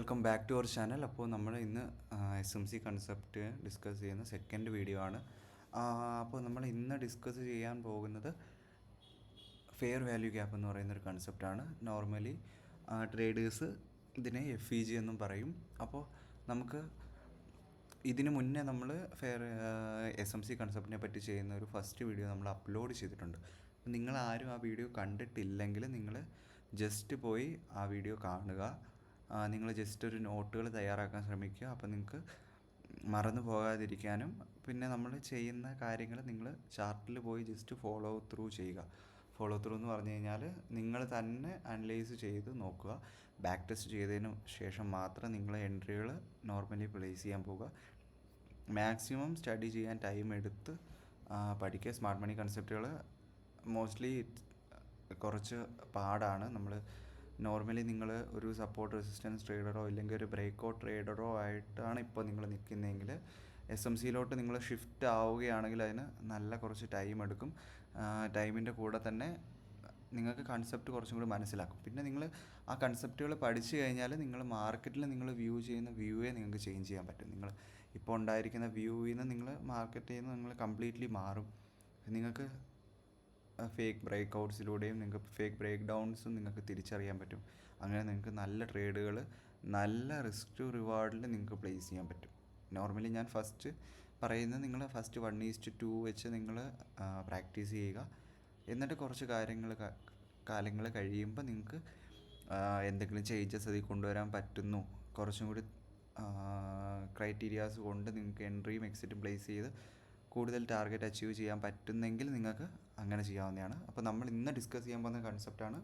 Welcome back to our channel. അപ്പോൾ നമ്മൾ ഇന്ന് SMC കൺസെപ്റ്റ് ഡിസ്കസ് ചെയ്യുന്ന സെക്കൻഡ് വീഡിയോ ആണ്. അപ്പോൾ നമ്മൾ ഇന്ന് ഡിസ്കസ് ചെയ്യാൻ പോകുന്നത് ഫെയർ വാല്യൂ ഗ്യാപ്പ് എന്ന് പറയുന്നൊരു കൺസെപ്റ്റാണ്. നോർമലി ട്രേഡേഴ്സ് ഇതിനെ FEG എന്നും പറയും. അപ്പോൾ നമുക്ക് ഇതിന് മുന്നേ നമ്മൾ SMC കൺസെപ്റ്റിനെ പറ്റി ചെയ്യുന്ന ഒരു ഫസ്റ്റ് വീഡിയോ നമ്മൾ അപ്ലോഡ് ചെയ്തിട്ടുണ്ട്. നിങ്ങൾ ആരും ആ വീഡിയോ കണ്ടിട്ടില്ലെങ്കിൽ നിങ്ങൾ ജസ്റ്റ് പോയി ആ വീഡിയോ കാണുക. നിങ്ങൾ ജസ്റ്റ് ഒരു നോട്ടുകൾ തയ്യാറാക്കാൻ ശ്രമിക്കുക. അപ്പോൾ നിങ്ങൾക്ക് മറന്നു പോകാതിരിക്കാനും പിന്നെ നമ്മൾ ചെയ്യുന്ന കാര്യങ്ങൾ നിങ്ങൾ ചാർട്ടിൽ പോയി ജസ്റ്റ് ഫോളോ ത്രൂ ചെയ്യുക. ഫോളോ ത്രൂ എന്ന് പറഞ്ഞു കഴിഞ്ഞാൽ നിങ്ങൾ തന്നെ അനലൈസ് ചെയ്ത് നോക്കുക. ബാക്ക് ടെസ്റ്റ് ചെയ്തതിന് ശേഷം മാത്രം നിങ്ങൾ എൻട്രികൾ നോർമലി പ്ലേസ് ചെയ്യാൻ പോവുക. മാക്സിമം സ്റ്റഡി ചെയ്യാൻ ടൈം എടുത്ത് പഠിക്കുക. സ്മാർട്ട് മണി കൺസെപ്റ്റുകൾ മോസ്റ്റ്ലി കുറച്ച് പാടാണ്. നമ്മൾ നോർമലി നിങ്ങൾ ഒരു സപ്പോർട്ട് റെസിസ്റ്റൻസ് ട്രേഡറോ ഇല്ലെങ്കിൽ ഒരു ബ്രേക്ക് ഔട്ട് ട്രേഡറോ ആയിട്ടാണ് ഇപ്പോൾ നിങ്ങൾ നിൽക്കുന്നതെങ്കിൽ SMCയിലോട്ട് നിങ്ങൾ ഷിഫ്റ്റ് ആവുകയാണെങ്കിൽ അതിന് നല്ല കുറച്ച് ടൈം എടുക്കും. ടൈമിൻ്റെ കൂടെ തന്നെ നിങ്ങൾക്ക് കൺസെപ്റ്റ് കുറച്ചും കൂടി മനസ്സിലാക്കും. പിന്നെ നിങ്ങൾ ആ കൺസെപ്റ്റുകൾ പഠിച്ചു കഴിഞ്ഞാൽ നിങ്ങൾ മാർക്കറ്റിൽ നിങ്ങൾ വ്യൂ ചെയ്യുന്ന വ്യൂവേ നിങ്ങൾക്ക് ചേഞ്ച് ചെയ്യാൻ പറ്റും. നിങ്ങൾ ഇപ്പോൾ ഉണ്ടായിരിക്കുന്ന വ്യൂവിൽ നിന്ന് നിങ്ങൾ മാർക്കറ്റിൽ നിന്ന് നിങ്ങൾ കംപ്ലീറ്റ്ലി മാറും. നിങ്ങൾക്ക് ഫേക്ക് ബ്രേക്ക് ഔട്ട്സിലൂടെയും നിങ്ങൾക്ക് ഫേക്ക് ബ്രേക്ക് ഡൗൺസും നിങ്ങൾക്ക് തിരിച്ചറിയാൻ പറ്റും. അങ്ങനെ നിങ്ങൾക്ക് നല്ല ട്രേഡുകൾ നല്ല റിസ്ക് ടു റിവാർഡിൽ നിങ്ങൾക്ക് പ്ലേസ് ചെയ്യാൻ പറ്റും. നോർമലി ഞാൻ ഫസ്റ്റ് പറയുന്നത് നിങ്ങൾ ഫസ്റ്റ് 1:2 വെച്ച് നിങ്ങൾ പ്രാക്ടീസ് ചെയ്യുക. എന്നിട്ട് കുറച്ച് കാലങ്ങൾ കഴിയുമ്പോൾ നിങ്ങൾക്ക് എന്തെങ്കിലും ചേഞ്ചസ് അതിൽ കൊണ്ടുവരാൻ പറ്റുന്നു, കുറച്ചും കൂടി ക്രൈറ്റീരിയാസ് കൊണ്ട് നിങ്ങൾക്ക് എൻട്രിയും എക്സിറ്റും പ്ലേസ് ചെയ്ത് കൂടുതൽ ടാർഗറ്റ് അച്ചീവ് ചെയ്യാൻ പറ്റുന്നെങ്കിൽ നിങ്ങൾക്ക് അങ്ങനെ ചെയ്യാവുന്നതാണ്. അപ്പോൾ നമ്മൾ ഇന്ന് ഡിസ്കസ് ചെയ്യാൻ പോകുന്ന കൺസെപ്റ്റാണ്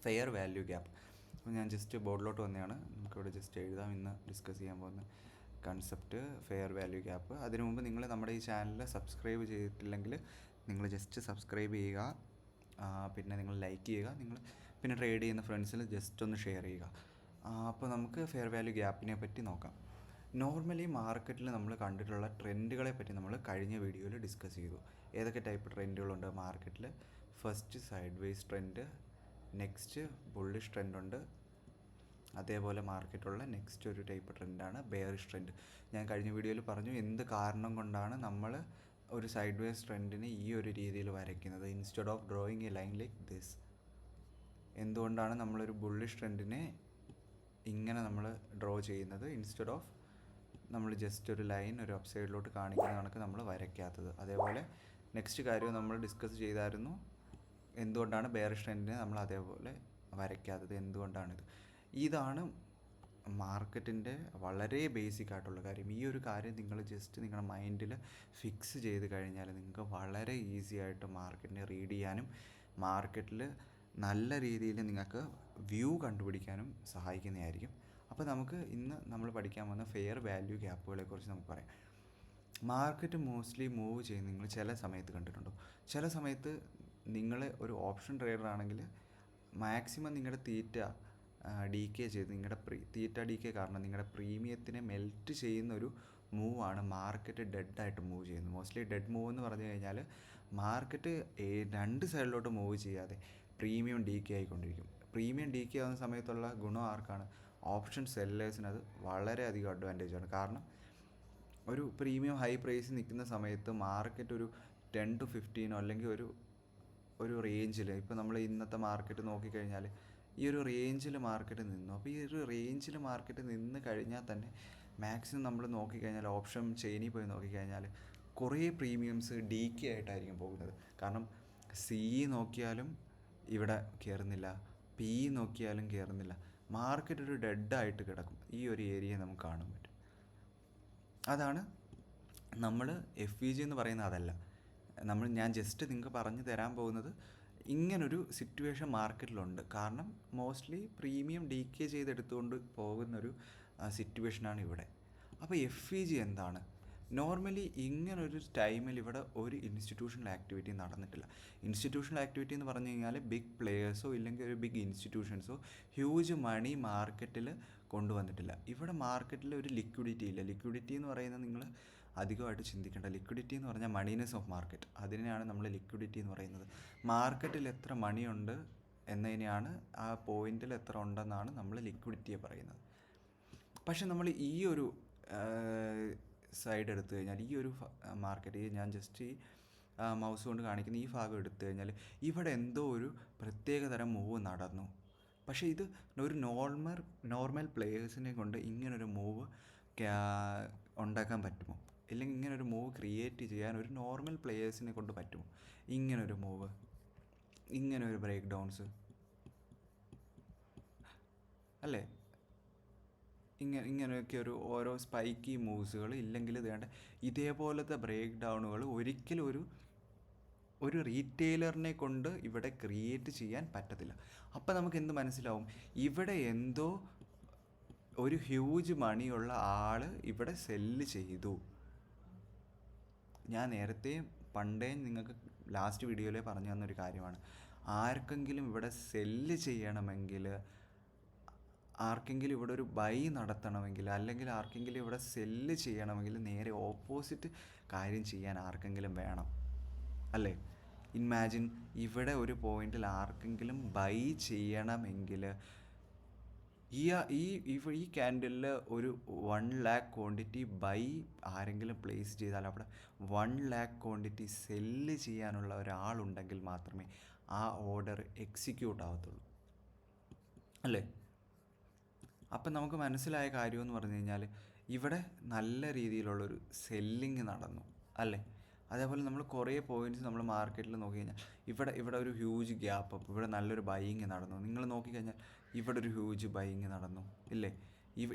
ഫെയർ വാല്യൂ ഗ്യാപ്പ്. അപ്പോൾ ഞാൻ ജസ്റ്റ് ബോർഡിലോട്ട് വന്നതാണ്. നമുക്കിവിടെ ജസ്റ്റ് എഴുതാം. ഇന്ന് ഡിസ്കസ് ചെയ്യാൻ പോകുന്ന കൺസെപ്റ്റ് ഫെയർ വാല്യൂ ഗ്യാപ്പ്. അതിനു മുമ്പ് നിങ്ങൾ നമ്മുടെ ഈ ചാനൽ സബ്സ്ക്രൈബ് ചെയ്തിട്ടില്ലെങ്കിൽ നിങ്ങൾ ജസ്റ്റ് സബ്സ്ക്രൈബ് ചെയ്യുക. പിന്നെ നിങ്ങൾ ലൈക്ക് ചെയ്യുക. നിങ്ങൾ പിന്നെ ട്രേഡ് ചെയ്യുന്ന ഫ്രണ്ട്സിൽ ജസ്റ്റ് ഒന്ന് ഷെയർ ചെയ്യുക. അപ്പോൾ നമുക്ക് ഫെയർ വാല്യൂ ഗ്യാപ്പിനെ പറ്റി നോക്കാം. നോർമലി മാർക്കറ്റിൽ നമ്മൾ കണ്ടിട്ടുള്ള ട്രെൻഡുകളെ പറ്റി നമ്മൾ കഴിഞ്ഞ വീഡിയോയിൽ ഡിസ്കസ് ചെയ്തു. ഏതൊക്കെ ടൈപ്പ് ട്രെൻഡുകളുണ്ട് മാർക്കറ്റിൽ. First side ways trend, next bullish ട്രെൻഡുണ്ട്. അതേപോലെ മാർക്കറ്റുള്ള നെക്സ്റ്റ് ഒരു ടൈപ്പ് ട്രെൻഡാണ് ബെയറിഷ് ട്രെൻഡ്. ഞാൻ കഴിഞ്ഞ വീഡിയോയിൽ പറഞ്ഞു എന്ത് കാരണം കൊണ്ടാണ് നമ്മൾ ഒരു സൈഡ് വേസ് ട്രെൻഡിനെ ഈ ഒരു രീതിയിൽ വരയ്ക്കുന്നത് instead of drawing A line like this. എന്തുകൊണ്ടാണ് നമ്മളൊരു ബുള്ളിഷ് ട്രെൻഡിനെ ഇങ്ങനെ നമ്മൾ ഡ്രോ ചെയ്യുന്നത് ഇൻസ്റ്റെഡ് ഓഫ് നമ്മൾ ജസ്റ്റ് ഒരു ലൈൻ ഒരു അപ്പ് സൈഡിലോട്ട് കാണിക്കുന്ന കണക്ക് നമ്മൾ വരയ്ക്കാത്തത്. അതേപോലെ നെക്സ്റ്റ് കാര്യം നമ്മൾ ഡിസ്കസ് ചെയ്തായിരുന്നു, എന്തുകൊണ്ടാണ് ബെയറിഷ് ട്രെൻഡിനെ നമ്മൾ അതേപോലെ വരയ്ക്കാത്തത്, എന്തുകൊണ്ടാണിത്. ഇതാണ് മാർക്കറ്റിൻ്റെ വളരെ ബേസിക് ആയിട്ടുള്ള കാര്യം. ഈ ഒരു കാര്യം നിങ്ങൾ ജസ്റ്റ് നിങ്ങളുടെ മൈൻഡിൽ ഫിക്സ് ചെയ്ത് കഴിഞ്ഞാൽ നിങ്ങൾക്ക് വളരെ ഈസി ആയിട്ട് മാർക്കറ്റിനെ റീഡ് ചെയ്യാനും മാർക്കറ്റിൽ നല്ല രീതിയിൽ നിങ്ങൾക്ക് വ്യൂ കണ്ടുപിടിക്കാനും സഹായിക്കുന്നതായിരിക്കും. അപ്പോൾ നമുക്ക് ഇന്ന് നമ്മൾ പഠിക്കാൻ പോകുന്ന ഫെയർ വാല്യൂ ഗ്യാപ്പുകളെ കുറിച്ച് നമുക്ക് പറയാം. മാർക്കറ്റ് മോസ്റ്റ്ലി മൂവ് ചെയ്യുന്ന നിങ്ങൾ ചില സമയത്ത് കണ്ടിട്ടുണ്ടോ? ചില സമയത്ത് നിങ്ങൾ ഒരു ഓപ്ഷൻ ട്രേഡർ ആണെങ്കിൽ മാക്സിമം നിങ്ങളുടെ ഡി കെ ചെയ്ത് നിങ്ങളുടെ ഡി കെ കാരണം നിങ്ങളുടെ പ്രീമിയത്തിനെ മെൽറ്റ് ചെയ്യുന്ന ഒരു മൂവാണ് മാർക്കറ്റ് ഡെഡായിട്ട് മൂവ് ചെയ്യുന്നത്. മോസ്റ്റ്ലി ഡെഡ് മൂവ് എന്ന് പറഞ്ഞു കഴിഞ്ഞാൽ മാർക്കറ്റ് രണ്ട് സൈഡിലോട്ട് മൂവ് ചെയ്യാതെ പ്രീമിയം ഡി കെ ആയിക്കൊണ്ടിരിക്കും. പ്രീമിയം ഡി കെ ആവുന്ന സമയത്തുള്ള ഗുണം ആർക്കാണ്? ഓപ്ഷൻ സെല്ലേഴ്സിന് അത് വളരെയധികം അഡ്വാൻറ്റേജാണ്. കാരണം ഒരു പ്രീമിയം ഹൈ പ്രൈസിൽ നിൽക്കുന്ന സമയത്ത് മാർക്കറ്റ് ഒരു 10 to 15 അല്ലെങ്കിൽ ഒരു റേഞ്ചിൽ, ഇപ്പോൾ നമ്മൾ ഇന്നത്തെ മാർക്കറ്റ് നോക്കിക്കഴിഞ്ഞാൽ ഈ ഒരു റേഞ്ചിൽ മാർക്കറ്റ് നിന്നു. അപ്പോൾ ഈ ഒരു റേഞ്ചിൽ മാർക്കറ്റ് നിന്ന് കഴിഞ്ഞാൽ തന്നെ മാക്സിമം നമ്മൾ നോക്കിക്കഴിഞ്ഞാൽ ഓപ്ഷൻ ചെയിനിൽ പോയി നോക്കിക്കഴിഞ്ഞാൽ കുറേ പ്രീമിയംസ് ഡി കെ ആയിട്ടായിരിക്കും പോകുന്നത്. കാരണം സി നോക്കിയാലും ഇവിടെ കയറുന്നില്ല, പി നോക്കിയാലും കയറുന്നില്ല, മാർക്കറ്റ് ഒരു ഡെഡായിട്ട് കിടക്കും. ഈ ഒരു ഏരിയ നമുക്ക് കാണാൻ പറ്റും. അതാണ് നമ്മൾ FEG എന്ന് പറയുന്നത്. അതല്ല ഞാൻ ജസ്റ്റ് നിങ്ങൾക്ക് പറഞ്ഞു തരാൻ പോകുന്നത് ഇങ്ങനൊരു സിറ്റുവേഷൻ മാർക്കറ്റിലുണ്ട്. കാരണം മോസ്റ്റ്ലി പ്രീമിയം ഡി കെ ചെയ്തെടുത്തുകൊണ്ട് പോകുന്നൊരു സിറ്റുവേഷനാണ് ഇവിടെ. അപ്പോൾ FEG എന്താണ്? നോർമലി ഇങ്ങനൊരു ടൈമിൽ ഇവിടെ ഒരു ഇൻസ്റ്റിറ്റ്യൂഷണൽ ആക്ടിവിറ്റി നടന്നിട്ടില്ല. ഇൻസ്റ്റിറ്റ്യൂഷണൽ ആക്ടിവിറ്റി എന്ന് പറഞ്ഞു കഴിഞ്ഞാൽ ബിഗ് പ്ലെയേഴ്സോ ഇല്ലെങ്കിൽ ഒരു ബിഗ് ഇൻസ്റ്റിറ്റ്യൂഷൻസോ ഹ്യൂജ് മണി മാർക്കറ്റിൽ കൊണ്ടുവന്നിട്ടില്ല. ഇവിടെ മാർക്കറ്റിൽ ഒരു ലിക്വിഡിറ്റി ഇല്ല. ലിക്വിഡിറ്റി എന്ന് പറയുന്നത് നിങ്ങൾ അധികമായിട്ട് ചിന്തിക്കേണ്ട. ലിക്വിഡിറ്റി എന്ന് പറഞ്ഞാൽ മണീനെസ് ഓഫ് മാർക്കറ്റ്, അതിനെയാണ് നമ്മൾ ലിക്വിഡിറ്റി എന്ന് പറയുന്നത്. മാർക്കറ്റിൽ എത്ര മണിയുണ്ട് എന്നതിനെയാണ്, ആ പോയിന്റിൽ എത്ര ഉണ്ടെന്നാണ് നമ്മൾ ലിക്വിഡിറ്റിയെ പറയുന്നത്. പക്ഷെ നമ്മൾ ഈ ഒരു സൈഡ് എടുത്തു കഴിഞ്ഞാൽ, ഈ ഒരു മാർക്കറ്റ്, ഞാൻ ജസ്റ്റ് ഈ മൗസ് കൊണ്ട് കാണിക്കുന്ന ഈ ഭാഗം എടുത്തു കഴിഞ്ഞാൽ ഇവിടെ എന്തോ ഒരു പ്രത്യേകതരം മൂവ് നടന്നു. പക്ഷേ ഇത് ഒരു നോർമൽ പ്ലേയേഴ്സിനെ കൊണ്ട് ഇങ്ങനൊരു മൂവ് ഉണ്ടാക്കാൻ പറ്റുമോ? ഇല്ലെങ്കിൽ ഇങ്ങനൊരു മൂവ് ക്രിയേറ്റ് ചെയ്യാൻ ഒരു നോർമൽ പ്ലേയേഴ്സിനെ കൊണ്ട് പറ്റുമോ? ഇങ്ങനൊരു മൂവ്, ഇങ്ങനെ ഒരു ബ്രേക്ക് ഡൗൺസ് അല്ലേ, ഇങ്ങനെയൊക്കെ ഒരു ഓരോ സ്പൈക്കി മൂവ്സുകൾ, ഇല്ലെങ്കിൽ വേണ്ട ഇതേപോലത്തെ ബ്രേക്ക് ഡൗണുകൾ ഒരിക്കലും ഒരു റീറ്റെയിലറിനെ കൊണ്ട് ഇവിടെ ക്രിയേറ്റ് ചെയ്യാൻ പറ്റത്തില്ല. അപ്പം നമുക്ക് എന്ത് മനസ്സിലാവും? ഇവിടെ എന്തോ ഒരു ഹ്യൂജ് മണിയുള്ള ആൾ ഇവിടെ സെല്ല് ചെയ്തു. ഞാൻ നേരത്തെ പണ്ടേ നിങ്ങൾക്ക് ലാസ്റ്റ് വീഡിയോയിൽ പറഞ്ഞു തന്നൊരു കാര്യമാണ്. ആർക്കെങ്കിലും ഇവിടെ സെല്ല് ചെയ്യണമെങ്കിൽ, ആർക്കെങ്കിലും ഇവിടെ ഒരു ബൈ നടത്തണമെങ്കിൽ, അല്ലെങ്കിൽ ആർക്കെങ്കിലും ഇവിടെ സെല്ല് ചെയ്യണമെങ്കിൽ നേരെ ഓപ്പോസിറ്റ് കാര്യം ചെയ്യാൻ ആർക്കെങ്കിലും വേണം അല്ലേ? ഇമാജിൻ, ഇവിടെ ഒരു പോയിന്റിൽ ആർക്കെങ്കിലും ബൈ ചെയ്യണമെങ്കിൽ ഈ ക്യാൻഡിലിൽ ഒരു 1 lakh ക്വാണ്ടിറ്റി ബൈ ആരെങ്കിലും പ്ലേസ് ചെയ്താൽ അവിടെ 1 lakh ക്വാണ്ടിറ്റി സെല്ല് ചെയ്യാനുള്ള ഒരാളുണ്ടെങ്കിൽ മാത്രമേ ആ ഓർഡർ എക്സിക്യൂട്ട് ആവത്തുള്ളൂ അല്ലേ? അപ്പം നമുക്ക് മനസ്സിലായ കാര്യമെന്ന് പറഞ്ഞു കഴിഞ്ഞാൽ ഇവിടെ നല്ല രീതിയിലുള്ളൊരു സെല്ലിങ് നടന്നു അല്ലേ? അതേപോലെ നമ്മൾ കുറേ പോയിൻറ്റ്സ് നമ്മൾ മാർക്കറ്റിൽ നോക്കി കഴിഞ്ഞാൽ ഇവിടെ ഒരു ഹ്യൂജ് ഗ്യാപ്പ് അപ്പ്, ഇവിടെ നല്ലൊരു ബൈയിങ് നടന്നു. നിങ്ങൾ നോക്കിക്കഴിഞ്ഞാൽ ഇവിടെ ഒരു ഹ്യൂജ് ബൈയിങ് നടന്നു ഇല്ലേ?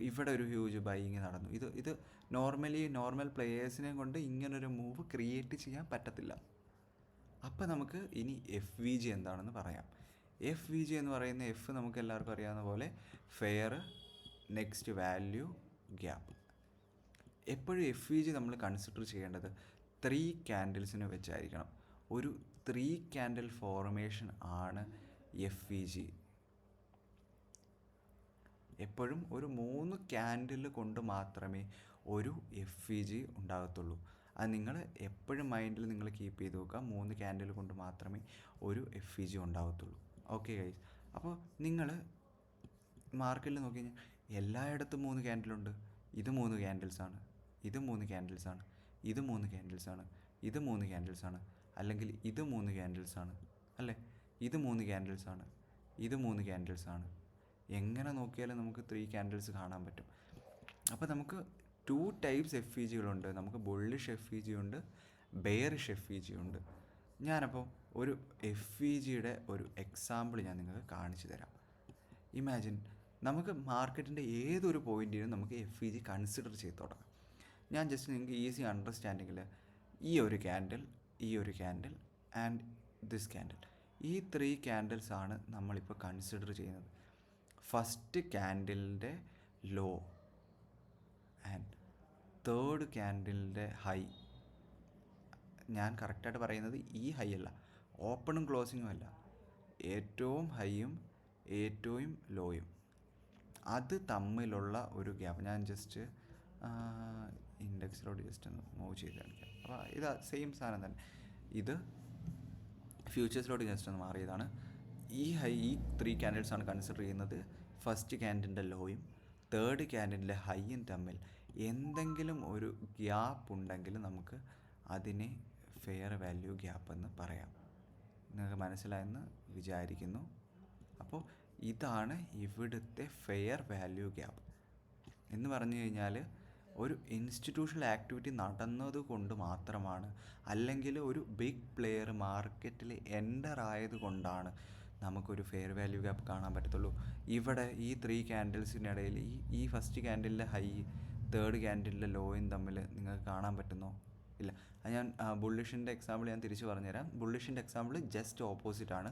ഇവിടെ ഒരു ഹ്യൂജ് ബൈയിങ് നടന്നു. ഇത് നോർമൽ പ്ലെയേഴ്സിനെ കൊണ്ട് ഇങ്ങനൊരു മൂവ് ക്രിയേറ്റ് ചെയ്യാൻ പറ്റത്തില്ല. അപ്പം നമുക്ക് ഇനി FVG എന്താണെന്ന് പറയാം. FVG എന്ന് പറയുന്ന എഫ് നമുക്ക് എല്ലാവർക്കും അറിയാവുന്ന പോലെ ഫെയർ നെക്സ്റ്റ് വാല്യൂ ഗ്യാപ്പ്. എപ്പോഴും FVG നമ്മൾ കൺസിഡർ ചെയ്യേണ്ടത് 3 ക്യാൻഡിൽസിന് വെച്ചായിരിക്കണം. ഒരു 3 ക്യാൻഡിൽ ഫോർമേഷൻ ആണ് FVG. എപ്പോഴും ഒരു 3 ക്യാൻഡിൽ കൊണ്ട് മാത്രമേ ഒരു FVG ഉണ്ടാകത്തുള്ളൂ. അത് നിങ്ങൾ എപ്പോഴും മൈൻഡിൽ നിങ്ങൾ കീപ്പ് ചെയ്ത് നോക്കുക. 3 ക്യാൻഡിൽ കൊണ്ട് മാത്രമേ ഒരു FVG ഉണ്ടാകത്തുള്ളൂ. ഓക്കെ ഗൈസ്, അപ്പോൾ നിങ്ങൾ മാർക്കറ്റിൽ നോക്കി കഴിഞ്ഞാൽ എല്ലായിടത്തും 3 ക്യാൻഡിലുണ്ട്. ഇത് 3 ക്യാൻഡിൽസാണ്, ഇത് 3 ക്യാൻഡിൽസാണ്, ഇത് 3 ക്യാൻഡിൽസാണ്, ഇത് 3 ക്യാൻഡിൽസാണ്, അല്ലെങ്കിൽ ഇത് 3 ക്യാൻഡിൽസാണ് അല്ലേ? ഇത് 3 ക്യാൻഡിൽസാണ്, ഇത് 3 ക്യാൻഡിൽസാണ്. എങ്ങനെ നോക്കിയാലും നമുക്ക് 3 ക്യാൻഡിൽസ് കാണാൻ പറ്റും. അപ്പോൾ നമുക്ക് 2 ടൈപ്സ് FVGകളുണ്ട്. നമുക്ക് ബുള്ളിഷ് FVG ഉണ്ട്, ബെയറിഷ് FVG ഉണ്ട്. ഞാനപ്പോൾ ഒരു FVGയുടെ ഒരു എക്സാമ്പിൾ ഞാൻ നിങ്ങൾക്ക് കാണിച്ചു തരാം. ഇമാജിൻ, നമുക്ക് മാർക്കറ്റിൻ്റെ ഏതൊരു പോയിൻറ്റിനും നമുക്ക് FVG കൺസിഡർ ചെയ്ത് തുടങ്ങാം. ഞാൻ ജസ്റ്റ് നിങ്ങൾക്ക് ഈസി അണ്ടർസ്റ്റാൻഡിങ്ങിൽ ഈ ഒരു ക്യാൻഡിൽ, ഈ ഒരു ക്യാൻഡിൽ ആൻഡ് ദിസ് ക്യാൻഡിൽ, ഈ 3 ക്യാൻഡിൽസ് ആണ് നമ്മളിപ്പോൾ കൺസിഡർ ചെയ്യുന്നത്. ഫസ്റ്റ് ക്യാൻഡിലിൻ്റെ ലോ ആൻഡ് തേർഡ് ക്യാൻഡിലിൻ്റെ ഹൈ. ഞാൻ കറക്റ്റായിട്ട് പറയുന്നത് ഈ ഹൈ അല്ല, ഓപ്പണും ക്ലോസിങ്ങും അല്ല, ഏറ്റവും ഹൈയും ഏറ്റവും ലോയും അത് തമ്മിലുള്ള ഒരു ഗ്യാപ്പ്. ഞാൻ ജസ്റ്റ് ഇൻഡെക്സിലോട്ട് ജസ്റ്റ് ഒന്ന് മൂവ് ചെയ്ത് കാണിക്കാം. അപ്പോൾ ഇത് സെയിം സാധനം തന്നെ. ഇത് ഫ്യൂച്ചേഴ്സിലോട്ട് ജസ്റ്റ് ഒന്ന് മാറിയതാണ്. ഈ 3 ക്യാൻഡിൽസാണ് കൺസിഡർ ചെയ്യുന്നത്. ഫസ്റ്റ് ക്യാൻഡിലിൻ്റെ ലോയും തേർഡ് ക്യാൻഡിലിൻ്റെ ഹൈയും തമ്മിൽ എന്തെങ്കിലും ഒരു ഗ്യാപ്പ് ഉണ്ടെങ്കിൽ നമുക്ക് അതിനെ ഫെയർ വാല്യൂ ഗ്യാപ്പ് എന്ന് പറയാം. നിങ്ങൾക്ക് മനസ്സിലായെന്ന് വിചാരിക്കുന്നു. അപ്പോൾ ഇതാണ് ഇവിടുത്തെ ഫെയർ വാല്യൂ ഗ്യാപ്പ് എന്ന് പറഞ്ഞു കഴിഞ്ഞാൽ ഒരു ഇൻസ്റ്റിറ്റ്യൂഷണൽ ആക്ടിവിറ്റി നടന്നതുകൊണ്ട് മാത്രമാണ്, അല്ലെങ്കിൽ ഒരു ബിഗ് പ്ലെയർ മാർക്കറ്റിൽ എൻ്റർ ആയതുകൊണ്ടാണ് നമുക്കൊരു ഫെയർ വാല്യൂ ഗ്യാപ്പ് കാണാൻ പറ്റത്തുള്ളൂ. ഇവിടെ ഈ 3 ക്യാൻഡിൽസിനിടയിൽ ഈ ഫസ്റ്റ് ക്യാൻഡിലിൻ്റെ ഹൈ തേർഡ് ക്യാൻഡിലിൻ്റെ ലോയും തമ്മിൽ നിങ്ങൾക്ക് കാണാൻ പറ്റുന്നോ? ഇല്ല. അത് ഞാൻ ബുള്ളിഷിൻ്റെ എക്സാമ്പിൾ ഞാൻ തിരിച്ച് പറഞ്ഞുതരാം. ബുള്ളിഷിൻ്റെ എക്സാമ്പിൾ ജസ്റ്റ് ഓപ്പോസിറ്റാണ്.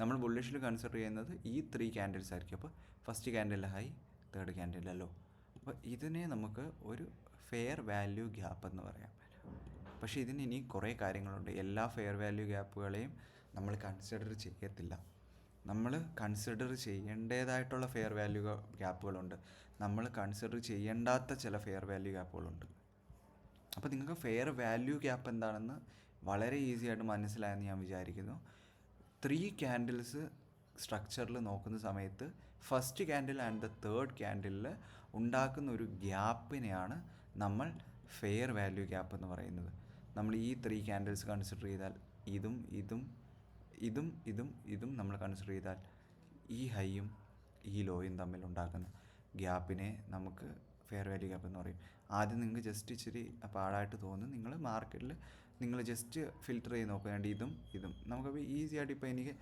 നമ്മൾ ബുള്ളിഷിൽ കൺസിഡർ ചെയ്യുന്നത് ഈ 3 ക്യാൻഡിൽസ് ആയിരിക്കും. അപ്പോൾ ഫസ്റ്റ് ക്യാൻഡിലിൻ്റെ ഹൈ, തേർഡ് ക്യാൻഡിലിൻ്റെ ലോ. അപ്പോൾ ഇതിനെ നമുക്ക് ഒരു ഫെയർ വാല്യൂ ഗ്യാപ്പ് എന്ന് പറയാം. പക്ഷേ ഇതിന് ഇനി കുറേ കാര്യങ്ങളുണ്ട്. എല്ലാ ഫെയർ വാല്യൂ ഗ്യാപ്പുകളെയും നമ്മൾ കൺസിഡർ ചെയ്യത്തില്ല. നമ്മൾ കൺസിഡർ ചെയ്യേണ്ടതായിട്ടുള്ള ഫെയർ വാല്യൂ ഗ്യാപ്പുകളുണ്ട്, നമ്മൾ കൺസിഡർ ചെയ്യേണ്ടാത്ത ചില ഫെയർ വാല്യൂ ഗ്യാപ്പുകളുണ്ട്. അപ്പോൾ നിങ്ങൾക്ക് ഫെയർ വാല്യൂ ഗ്യാപ്പ് എന്താണെന്ന് വളരെ ഈസി ആയിട്ട് മനസ്സിലായെന്ന് ഞാൻ വിചാരിക്കുന്നു. 3 ക്യാൻഡിൽസ് സ്ട്രക്ചറിൽ നോക്കുന്ന സമയത്ത് first candle and the third ക്യാൻഡിലിൽ ഉണ്ടാക്കുന്ന ഒരു ഗ്യാപ്പിനെയാണ് നമ്മൾ ഫെയർ വാല്യൂ ഗ്യാപ്പ് എന്ന് പറയുന്നത്. നമ്മൾ ഈ 3 ക്യാൻഡിൽസ് കൺസിഡർ ചെയ്താൽ ഇതും നമ്മൾ കൺസിഡർ ചെയ്താൽ ഈ ഹൈയും ഈ ലോയും തമ്മിൽ ഉണ്ടാക്കുന്ന ഗ്യാപ്പിനെ നമുക്ക് ഫെയർ വാല്യൂ ഗ്യാപ്പ് എന്ന് പറയും. ആദ്യം നിങ്ങൾക്ക് ജസ്റ്റ് ഇച്ചിരി പാടായിട്ട് തോന്നും. നിങ്ങൾ മാർക്കറ്റിൽ നിങ്ങൾ ജസ്റ്റ് ഫിൽറ്റർ ചെയ്ത് നോക്കുക. ഇതും നമുക്കപ്പോൾ ഈസി ആയിട്ട് ഇപ്പോൾ എനിക്ക്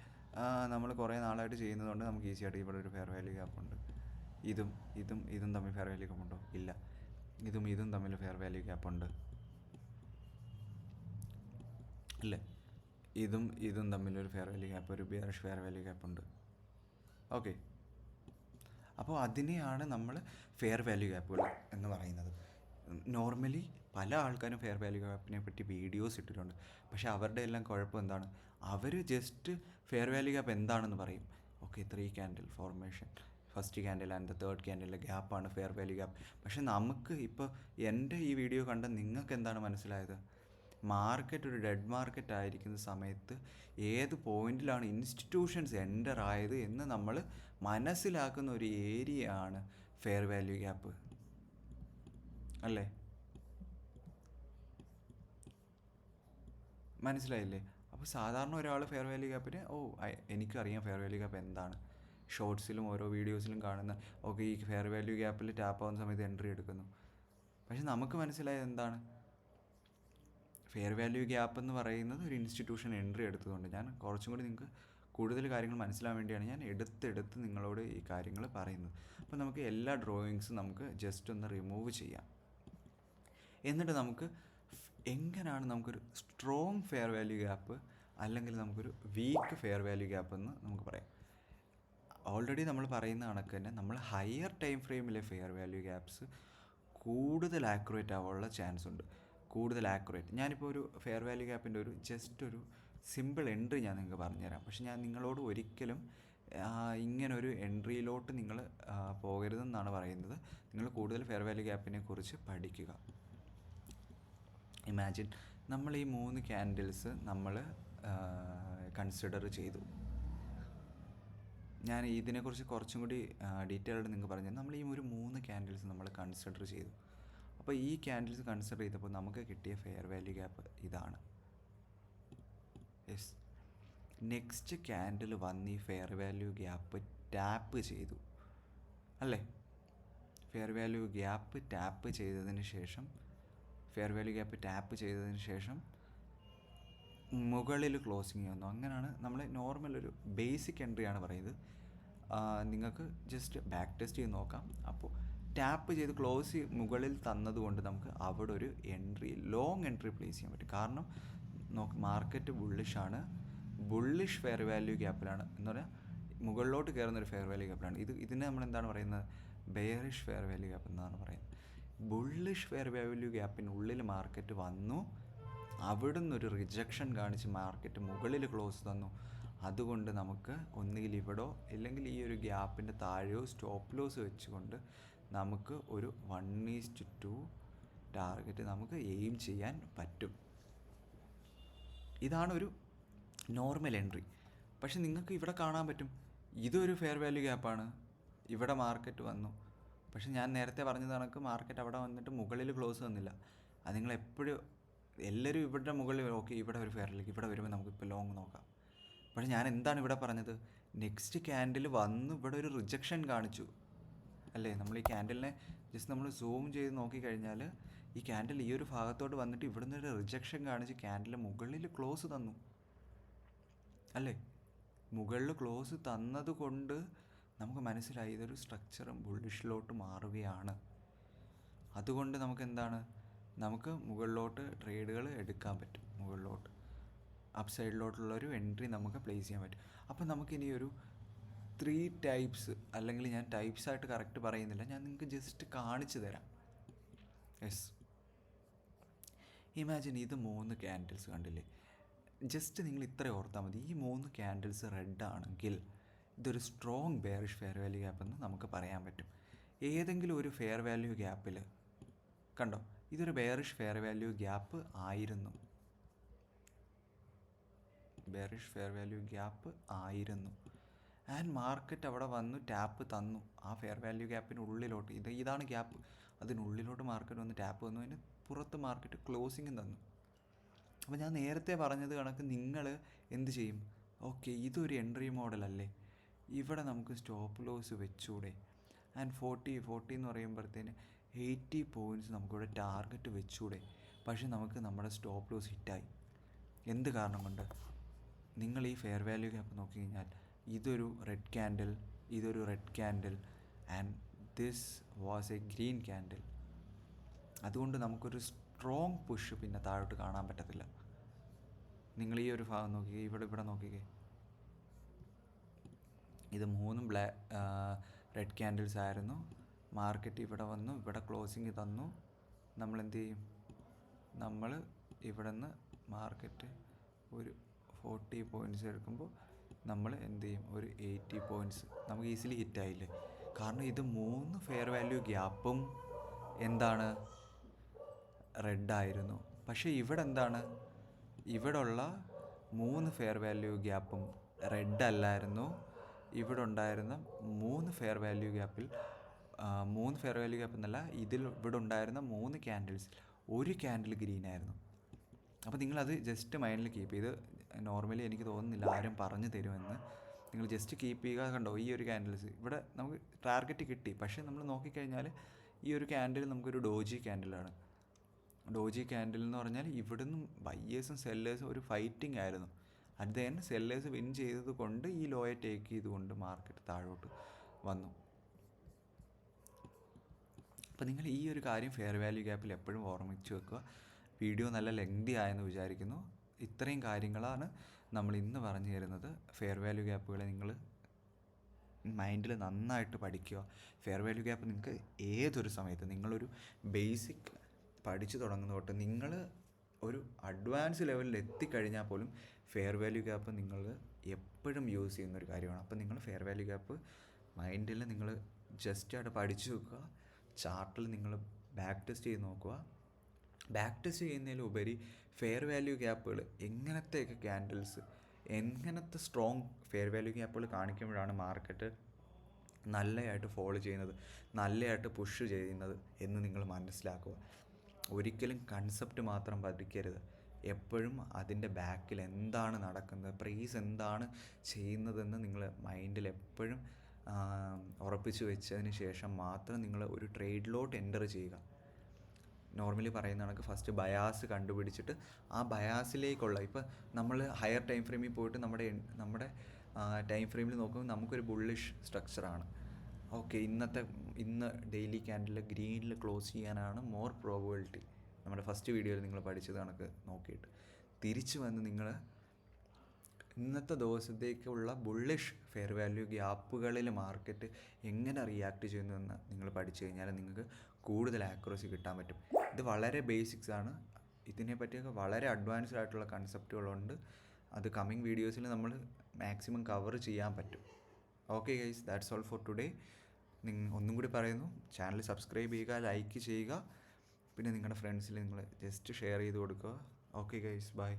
നമ്മൾ കുറേ നാളായിട്ട് ചെയ്യുന്നതുകൊണ്ട് നമുക്ക് ഈസി ആയിട്ട് ഇവിടെ ഒരു ഫെയർ വാല്യൂ ഗ്യാപ്പ് ഉണ്ട്. ഇതും തമ്മിൽ ഫെയർ വാല്യൂ ഗ്യാപ്പ് ഉണ്ടോ? ഇല്ല. ഇതും തമ്മിൽ ഫെയർ വാല്യൂ ഗ്യാപ്പ് ഉണ്ട് അല്ലേ? ഇതും തമ്മിലൊരു ഫെയർ വാല്യൂ ഗ്യാപ്പ്, ഒരു ബിയറിഷ് ഫെയർ വാല്യൂ ഗ്യാപ്പ് ഉണ്ട്. ഓക്കെ, അപ്പോൾ അതിനെയാണ് നമ്മൾ ഫെയർ വാല്യൂ ഗ്യാപ്പുകൾ എന്ന് പറയുന്നത്. നോർമലി പല ആൾക്കാരും ഫെയർ വാല്യൂ ഗ്യാപ്പിനെ പറ്റി വീഡിയോസ് ഇട്ടിട്ടുണ്ട്. പക്ഷേ അവരുടെ എല്ലാം കുഴപ്പം എന്താണ്? അവർ ജസ്റ്റ് ഫെയർ വാല്യൂ ഗ്യാപ്പ് എന്താണെന്ന് പറയും. Okay, 3 candle formation, first candle and third ക്യാൻഡിലെ ഗ്യാപ്പാണ് ഫെയർ വാല്യൂ ഗ്യാപ്പ്. പക്ഷേ നമുക്ക് ഇപ്പോൾ എൻ്റെ ഈ വീഡിയോ കണ്ട നിങ്ങൾക്ക് എന്താണ് മനസ്സിലായത്? മാർക്കറ്റ് ഒരു ഡെഡ് മാർക്കറ്റ് ആയിരിക്കുന്ന സമയത്ത് ഏത് പോയിന്റിലാണ് ഇൻസ്റ്റിറ്റ്യൂഷൻസ് എൻ്റർ ആയത് എന്ന് നമ്മൾ മനസ്സിലാക്കുന്ന ഒരു ഏരിയ ആണ് ഫെയർ വാല്യൂ ഗ്യാപ്പ് അല്ലേ? മനസ്സിലായില്ലേ? അപ്പോൾ സാധാരണ ഒരാൾ ഫെയർ വാല്യൂ ഗ്യാപ്പിന് എനിക്കറിയാം ഫെയർ വാല്യൂ ഗ്യാപ്പ് എന്താണ്, ഷോർട്സിലും ഓരോ വീഡിയോസിലും കാണുന്ന ഓക്കെ ഈ ഫെയർ വാല്യൂ ഗ്യാപ്പിൽ ടാപ്പ് ആവുന്ന സമയത്ത് എൻട്രി എടുക്കുന്നു. പക്ഷെ നമുക്ക് മനസ്സിലായത് എന്താണ്? ഫെയർ വാല്യൂ ഗ്യാപ്പ് എന്ന് പറയുന്നത് ഒരു ഇൻസ്റ്റിറ്റ്യൂഷൻ എൻട്രി എടുത്തതുകൊണ്ട്, ഞാൻ കുറച്ചും കൂടി നിങ്ങൾക്ക് കൂടുതൽ കാര്യങ്ങൾ മനസ്സിലാൻ വേണ്ടിയാണ് ഞാൻ എടുത്ത് നിങ്ങളോട് ഈ കാര്യങ്ങൾ പറയുന്നത്. അപ്പോൾ നമുക്ക് എല്ലാ ഡ്രോയിങ്സും നമുക്ക് ജസ്റ്റ് ഒന്ന് റിമൂവ് ചെയ്യാം. എന്നിട്ട് നമുക്ക് എങ്ങനെയാണ് നമുക്കൊരു സ്ട്രോങ് ഫെയർ വാല്യൂ ഗ്യാപ്പ് അല്ലെങ്കിൽ നമുക്കൊരു വീക്ക് ഫെയർ വാല്യൂ ഗ്യാപ്പ് എന്ന് നമുക്ക് പറയാം. ഓൾറെഡി നമ്മൾ പറയുന്ന കണക്ക് തന്നെ നമ്മൾ ഹയർ ടൈം ഫ്രെയിമിലെ ഫെയർ വാല്യൂ ഗ്യാപ്സ് കൂടുതൽ ആക്യുറേറ്റ് ആവാനുള്ള ചാൻസ് ഉണ്ട്. കൂടുതൽ ആക്യുറേറ്റ്. ഞാനിപ്പോൾ ഒരു ഫെയർ വാല്യൂ ഗ്യാപ്പിൻ്റെ ഒരു ജസ്റ്റ് ഒരു സിമ്പിൾ എൻട്രി ഞാൻ നിങ്ങൾക്ക് പറഞ്ഞുതരാം. പക്ഷെ ഞാൻ നിങ്ങളോട് ഒരിക്കലും ഇങ്ങനൊരു എൻട്രിയിലോട്ട് നിങ്ങൾ പോകരുതെന്നാണ് പറയുന്നത്. നിങ്ങൾ കൂടുതൽ ഫെയർ വാല്യൂ ഗ്യാപ്പിനെ കുറിച്ച് പഠിക്കുക. ഇമാജിൻ നമ്മൾ ഈ 3 ക്യാൻഡിൽസ് നമ്മൾ കൺസിഡർ ചെയ്തു. ഞാൻ ഇതിനെക്കുറിച്ച് കുറച്ചും കൂടി ഡീറ്റെയിൽഡ് നിങ്ങൾക്ക് പറഞ്ഞു. നമ്മൾ ഈ ഒരു 3 ക്യാൻഡിൽസ് നമ്മൾ കൺസിഡർ ചെയ്തു. അപ്പോൾ ഈ ക്യാൻഡിൽസ് കൺസിഡർ ചെയ്തപ്പോൾ നമുക്ക് കിട്ടിയ ഫെയർ വാല്യൂ ഗ്യാപ്പ് ഇതാണ്. യെസ്, നെക്സ്റ്റ് ക്യാൻഡിൽ വന്ന് ഈ ഫെയർ വാല്യൂ ഗ്യാപ്പ് ടാപ്പ് ചെയ്തു അല്ലേ? ഫെയർ വാല്യൂ ഗ്യാപ്പ് ടാപ്പ് ചെയ്തതിന് ശേഷം മുകളിൽ ക്ലോസിങ് വന്നു. അങ്ങനെയാണ് നമ്മൾ നോർമൽ ഒരു ബേസിക് എൻട്രിയാണ് പറയുന്നത്. നിങ്ങൾക്ക് ജസ്റ്റ് ബാക്ക് ടെസ്റ്റ് ചെയ്ത് നോക്കാം. അപ്പോൾ ടാപ്പ് ചെയ്ത് ക്ലോസ് മുകളിൽ തന്നതുകൊണ്ട് നമുക്ക് അവിടെ ഒരു ലോങ് എൻട്രി പ്ലേസ് ചെയ്യാൻ പറ്റും. കാരണം മാർക്കറ്റ് ബുള്ളിഷാണ്, ബുള്ളിഷ് ഫെയർ വാല്യൂ ഗ്യാപ്പിലാണ് എന്ന് പറഞ്ഞാൽ മുകളിലോട്ട് കയറുന്നൊരു ഫെയർ വാല്യൂ ഗ്യാപ്പിലാണ്. ഇതിനെ നമ്മൾ എന്താണ് പറയുന്നത്? ബെയറിഷ് ഫെയർ വാല്യൂ ഗ്യാപ്പ് എന്നാണ് പറയുന്നത്. ബുള്ളിഷ് ഫെയർ വാല്യൂ ഗ്യാപ്പിനുള്ളിൽ മാർക്കറ്റ് വന്നു, അവിടുന്ന് ഒരു റിജക്ഷൻ കാണിച്ച് മാർക്കറ്റ് മുകളിൽ ക്ലോസ് തന്നു. അതുകൊണ്ട് നമുക്ക് ഒന്നുകിൽ ഇവിടോ ഇല്ലെങ്കിൽ ഈ ഒരു ഗ്യാപ്പിൻ്റെ താഴെയോ സ്റ്റോപ്പ് ലോസ് വെച്ചുകൊണ്ട് നമുക്ക് ഒരു 1:2 ടാർഗറ്റ് നമുക്ക് എയിം ചെയ്യാൻ പറ്റും. ഇതാണ് ഒരു നോർമൽ എൻട്രി. പക്ഷെ നിങ്ങൾക്ക് ഇവിടെ കാണാൻ പറ്റും ഇതൊരു ഫെയർ വാല്യൂ ഗ്യാപ്പാണ്. ഇവിടെ മാർക്കറ്റ് വന്നു, പക്ഷെ ഞാൻ നേരത്തെ പറഞ്ഞത് കണക്ക് മാർക്കറ്റ് അവിടെ വന്നിട്ട് മുകളിൽ ക്ലോസ് വന്നില്ല. അത് നിങ്ങൾ എപ്പോഴും എല്ലാവരും ഇവിടെ മുകളിൽ ഓക്കെ ഇവിടെ ഒരു ഫെയർ വാല്യൂ, ഇവിടെ വരുമ്പോൾ നമുക്കിപ്പോൾ ലോങ് നോക്കാം. പക്ഷെ ഞാൻ എന്താണ് ഇവിടെ പറഞ്ഞത്? നെക്സ്റ്റ് ക്യാൻഡിൽ വന്ന് ഇവിടെ ഒരു റിജക്ഷൻ കാണിച്ചു അല്ലേ? നമ്മൾ ഈ ക്യാൻഡിലിനെ ജസ്റ്റ് നമ്മൾ സൂം ചെയ്ത് നോക്കിക്കഴിഞ്ഞാൽ ഈ ക്യാൻഡിൽ ഈ ഒരു ഭാഗത്തോട്ട് വന്നിട്ട് ഇവിടുന്ന് ഒരു റിജക്ഷൻ കാണിച്ച് ക്യാൻഡിൽ മുകളിൽ ക്ലോസ് തന്നു അല്ലേ? മുകളിൽ ക്ലോസ് തന്നതുകൊണ്ട് നമുക്ക് മനസ്സിലായി ഇതൊരു സ്ട്രക്ചറും ബുള്ളിഷിലോട്ട് മാറുകയാണ്. അതുകൊണ്ട് നമുക്ക് എന്താണ്, നമുക്ക് മുകളിലോട്ട് ട്രേഡുകൾ എടുക്കാൻ പറ്റും. മുകളിലോട്ട് അപ്പ് സൈഡിലോട്ടുള്ളൊരു എൻട്രി നമുക്ക് പ്ലേസ് ചെയ്യാൻ പറ്റും. അപ്പോൾ നമുക്കിനി ഒരു 3 ടൈപ്സ്, അല്ലെങ്കിൽ ഞാൻ ടൈപ്സ് ആയിട്ട് കറക്റ്റ് പറയുന്നില്ല, ഞാൻ നിങ്ങൾക്ക് ജസ്റ്റ് കാണിച്ചു തരാം. യെസ്, ഇമാജിൻ ഇത് 3 ക്യാൻഡിൽസ് കണ്ടില്ലേ? ജസ്റ്റ് നിങ്ങൾ ഇത്ര ഓർത്താൽ മതി. ഈ 3 ക്യാൻഡിൽസ് റെഡ് ആണെങ്കിൽ ഇതൊരു strong bearish fair value gap എന്ന് നമുക്ക് പറയാൻ പറ്റും. ഏതെങ്കിലും ഒരു ഫെയർ വാല്യൂ ഗ്യാപ്പിൽ കണ്ടോ, ഇതൊരു ബെയറിഷ് ഫെയർ വാല്യൂ ഗ്യാപ്പ് ആയിരുന്നു. ബെയറിഷ് ഫെയർ വാല്യൂ ഗ്യാപ്പ് ആയിരുന്നു. ആൻഡ് മാർക്കറ്റ് അവിടെ വന്നു ടാപ്പ് തന്നു ആ ഫെയർ വാല്യൂ ഗ്യാപ്പിന് ഉള്ളിലോട്ട്. ഇതാണ് ഗ്യാപ്പ്. അതിനുള്ളിലോട്ട് മാർക്കറ്റ് വന്ന് ടാപ്പ് തന്നു. അതിന് പുറത്ത് മാർക്കറ്റ് ക്ലോസിങ്ങും തന്നു. അപ്പോൾ ഞാൻ നേരത്തെ പറഞ്ഞത് കണക്ക് നിങ്ങൾ എന്ത് ചെയ്യും? ഓക്കെ, ഇതൊരു എൻട്രി മോഡലല്ലേ, ഇവിടെ നമുക്ക് സ്റ്റോപ്പ് ലോസ് വെച്ചൂടെ? ആൻഡ് 40 എന്ന് പറയുമ്പോഴത്തേന് 80 പോയിൻറ്റ്സ് നമുക്കിവിടെ ടാർഗറ്റ് വെച്ചൂടെ? പക്ഷേ നമുക്ക് നമ്മുടെ സ്റ്റോപ്പ് ലോസ് ഹിറ്റായി. എന്ത് കാരണം കൊണ്ട്? നിങ്ങൾ ഈ ഫെയർ വാല്യൂ ഗ്യാപ്പ് നോക്കി കഴിഞ്ഞാൽ ഇതൊരു റെഡ് ക്യാൻഡിൽ, ഇതൊരു red candle, and this was A green candle. അതുകൊണ്ട് നമുക്കൊരു സ്ട്രോങ് പുഷ് പിന്നെ താഴോട്ട് കാണാൻ പറ്റത്തില്ല. നിങ്ങൾ ഈ ഒരു ഭാഗം നോക്കിക്കേ, ഇവിടെ നോക്കിക്കേ, ഇത് 3 റെഡ് ക്യാൻഡിൽസ് ആയിരുന്നു. മാർക്കറ്റ് ഇവിടെ വന്നു, ഇവിടെ ക്ലോസിങ് തന്നു. നമ്മൾ എന്ത് ചെയ്യും? നമ്മൾ ഇവിടെ നിന്ന് മാർക്കറ്റ് ഒരു 40 പോയിൻറ്റ്സ് എടുക്കുമ്പോൾ നമ്മൾ എന്ത് ചെയ്യും? ഒരു 80 പോയിൻറ്റ്സ് നമുക്ക് ഈസിലി ഹിറ്റായില്ലേ? കാരണം ഇത് 3 ഫെയർ വാല്യൂ ഗ്യാപ്പും എന്താണ്? റെഡായിരുന്നു. പക്ഷേ ഇവിടെ എന്താണ്? ഇവിടെ ഉള്ള 3 ഫെയർ വാല്യൂ ഗ്യാപ്പും റെഡ് അല്ലായിരുന്നു. ഇവിടെ ഉണ്ടായിരുന്ന 3 ഫെയർ വാല്യൂ ഗ്യാപ്പിൽ 3 ഫെയർ വാല്യൂ ഗ്യാപ്പ് എന്നല്ല, ഇവിടെ ഉണ്ടായിരുന്ന 3 ക്യാൻഡിൽസ് ഒരു ക്യാൻഡിൽ ഗ്രീൻ ആയിരുന്നു. അപ്പോൾ നിങ്ങളത് ജസ്റ്റ് മൈൻഡിൽ കീപ്പ് ചെയ്ത്, നോർമലി എനിക്ക് തോന്നുന്നില്ല ആരും പറഞ്ഞു തരുമെന്ന്, നിങ്ങൾ ജസ്റ്റ് കീപ്പ് ചെയ്യുക. കണ്ടോ, ഈ ഒരു ക്യാൻഡിൽസ് ഇവിടെ നമുക്ക് ടാർഗറ്റ് കിട്ടി. പക്ഷേ നമ്മൾ നോക്കിക്കഴിഞ്ഞാൽ ഈ ഒരു ക്യാൻഡിൽ നമുക്കൊരു ഡോജി ക്യാൻഡിലാണ്. ഡോജി ക്യാൻഡിൽ എന്ന് പറഞ്ഞാൽ ഇവിടുന്ന് ബയ്യേഴ്സും സെല്ലേഴ്സും ഒരു ഫൈറ്റിംഗ് ആയിരുന്നു. At the end sellers win ചെയ്തത് കൊണ്ട് ഈ ലോയെ ടേക്ക് ചെയ്തുകൊണ്ട് മാർക്കറ്റ് താഴോട്ട് വന്നു. അപ്പോൾ നിങ്ങൾ ഈ ഒരു കാര്യം ഫെയർ വാല്യൂ ഗ്യാപ്പിൽ എപ്പോഴും ഓർമ്മിച്ച് വെക്കുക. വീഡിയോ നല്ല ലെങ്തി ആയെന്ന് വിചാരിക്കുന്നു. ഇത്രയും കാര്യങ്ങളാണ് നമ്മൾ ഇന്ന് പറഞ്ഞു തരുന്നത്. ഫെയർ വാല്യൂ ഗ്യാപ്പുകളെ നിങ്ങൾ മൈൻഡിൽ നന്നായിട്ട് പഠിക്കുക. ഫെയർ വാല്യൂ ഗ്യാപ്പ് നിങ്ങൾക്ക് ഏതൊരു സമയത്ത്, നിങ്ങളൊരു ബേസിക് പഠിച്ചു തുടങ്ങുന്ന തൊട്ട് നിങ്ങൾ ഒരു അഡ്വാൻസ് ലെവലിൽ എത്തിക്കഴിഞ്ഞാൽ പോലും ഫെയർ വാല്യൂ ഗ്യാപ്പ് നിങ്ങൾ എപ്പോഴും യൂസ് ചെയ്യുന്നൊരു കാര്യമാണ്. അപ്പോൾ നിങ്ങൾ ഫെയർ വാല്യൂ ഗ്യാപ്പ് മൈൻഡിൽ നിങ്ങൾ ജസ്റ്റ് ആയിട്ട് പഠിച്ചു വെക്കുക. ചാർട്ടിൽ നിങ്ങൾ ബാക്ക് ടെസ്റ്റ് ചെയ്ത് നോക്കുക. ബാക്ക് ടെസ്റ്റ് ചെയ്യുന്നതിലുപരി ഫെയർ വാല്യൂ ഗ്യാപ്പുകൾ എങ്ങനത്തെയൊക്കെ ക്യാൻഡിൽസ്, എങ്ങനത്തെ സ്ട്രോങ് ഫെയർ വാല്യൂ ഗ്യാപ്പുകൾ കാണിക്കുമ്പോഴാണ് മാർക്കറ്റ് നല്ലതായിട്ട് ഫോളോ ചെയ്യുന്നത്, നല്ലതായിട്ട് പുഷ് ചെയ്യുന്നത് എന്ന് നിങ്ങൾ മനസ്സിലാക്കുക. ഒരിക്കലും കൺസെപ്റ്റ് മാത്രം പഠിക്കരുത്. എപ്പോഴും അതിൻ്റെ ബാക്കിൽ എന്താണ് നടക്കുന്നത്, പ്രൈസ് എന്താണ് ചെയ്യുന്നതെന്ന് നിങ്ങൾ മൈൻഡിൽ എപ്പോഴും ഉറപ്പിച്ച് വെച്ചതിന് ശേഷം മാത്രം നിങ്ങൾ ഒരു ട്രേഡിലോട്ട് എൻ്റർ ചെയ്യുക. നോർമലി പറയുന്ന കണക്ക് ഫസ്റ്റ് ബയാസ് കണ്ടുപിടിച്ചിട്ട് ആ ബയാസിലേക്കുള്ള, ഇപ്പോൾ നമ്മൾ ഹയർ ടൈം ഫ്രെയിമിൽ പോയിട്ട് നമ്മുടെ ടൈം ഫ്രെയിമിൽ നോക്കുമ്പോൾ നമുക്കൊരു ബുള്ളിഷ് സ്ട്രക്ചറാണ്. ഓക്കെ, ഇന്ന് ഡെയിലി ക്യാൻഡിൽ ഗ്രീനിൽ ക്ലോസ് ചെയ്യാനാണ് മോർ പ്രോബബിലിറ്റി. നമ്മുടെ ഫസ്റ്റ് വീഡിയോയിൽ നിങ്ങൾ പഠിച്ചത് കണക്ക് നോക്കിയിട്ട് തിരിച്ചു വന്ന് നിങ്ങൾ ഇന്നത്തെ ദിവസത്തേക്കുള്ള ബുള്ളിഷ് ഫെയർ വാല്യൂ ഗ്യാപ്പുകളിൽ മാർക്കറ്റ് എങ്ങനെ റിയാക്ട് ചെയ്യുന്നുവെന്ന് നിങ്ങൾ പഠിച്ചു കഴിഞ്ഞാൽ നിങ്ങൾക്ക് കൂടുതൽ ആക്യുറസി കിട്ടാൻ പറ്റും. ഇത് വളരെ ബേസിക്സ് ആണ്. ഇതിനെ പറ്റിയൊക്കെ വളരെ അഡ്വാൻസ്ഡ് ആയിട്ടുള്ള കൺസെപ്റ്റുകളുണ്ട്. അത് കമ്മിങ് വീഡിയോസിൽ നമ്മൾ മാക്സിമം കവർ ചെയ്യാൻ പറ്റും. Okay guys, that's all for today. ഒന്നും കൂടി പറയുന്നു, ചാനൽ സബ്സ്ക്രൈബ് ചെയ്യുക, ലൈക്ക് ചെയ്യുക, പിന്നെ നിങ്ങളുടെ ഫ്രണ്ട്സിൽ നിങ്ങൾ ജസ്റ്റ് ഷെയർ ചെയ്ത് കൊടുക്കുക. Okay guys, by.